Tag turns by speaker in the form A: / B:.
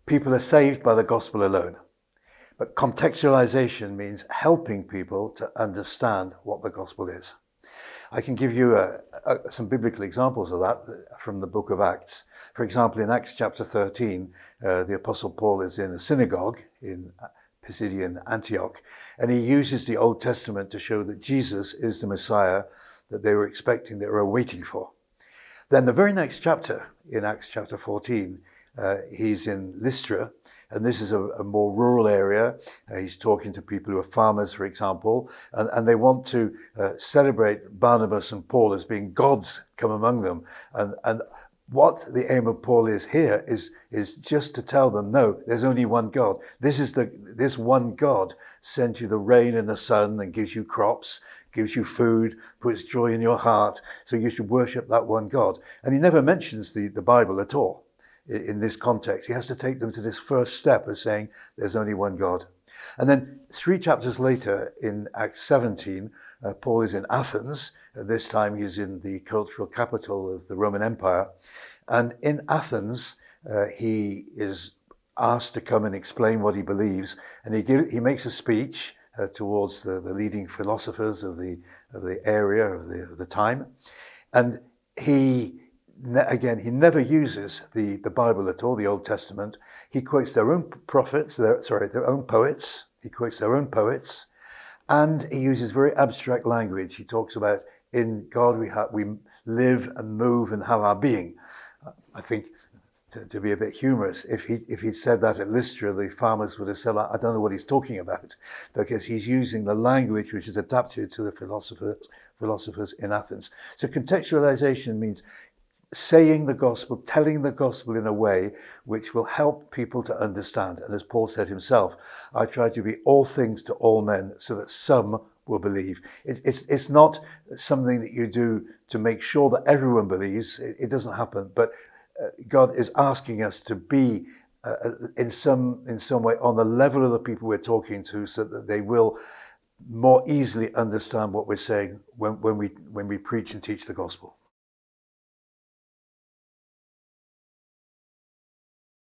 A: people are saved by the gospel alone. But contextualisation means helping people to understand what the gospel is. I can give you some biblical examples of that from the book of Acts. For example, in Acts chapter 13, the Apostle Paul is in a synagogue in Pisidian Antioch, and he uses the Old Testament to show that Jesus is the Messiah that they were expecting, that they were waiting for. Then the very next chapter, in Acts chapter 14, he's in Lystra, and this is a more rural area. He's talking to people who are farmers, for example, and they want to celebrate Barnabas and Paul as being gods come among them. And what the aim of Paul is here is just to tell them, no, there's only one God. This one God sends you the rain and the sun and gives you crops, gives you food, puts joy in your heart. So you should worship that one God. And he never mentions the Bible at all in this context. He has to take them to this first step of saying there's only one God. And then 3 chapters later in Acts 17, Paul is in Athens. At this time he's in the cultural capital of the Roman Empire. And in Athens, he is asked to come and explain what he believes. And he makes a speech towards the leading philosophers of the area, of the time. And he never uses the Bible at all, the Old Testament. He quotes their own prophets, their own poets. He quotes their own poets, and he uses very abstract language. He talks about in God we live and move and have our being. I think to be a bit humorous, if he'd said that at Lystra, the farmers would have said, I don't know what he's talking about, because he's using the language which is adapted to the philosophers in Athens. So contextualization means saying the gospel, telling the gospel in a way which will help people to understand. And as Paul said himself, I try to be all things to all men so that some will believe. It's not something that you do to make sure that everyone believes. It doesn't happen. But God is asking us to be in some way on the level of the people we're talking to, so that they will more easily understand what we're saying when we preach and teach the gospel.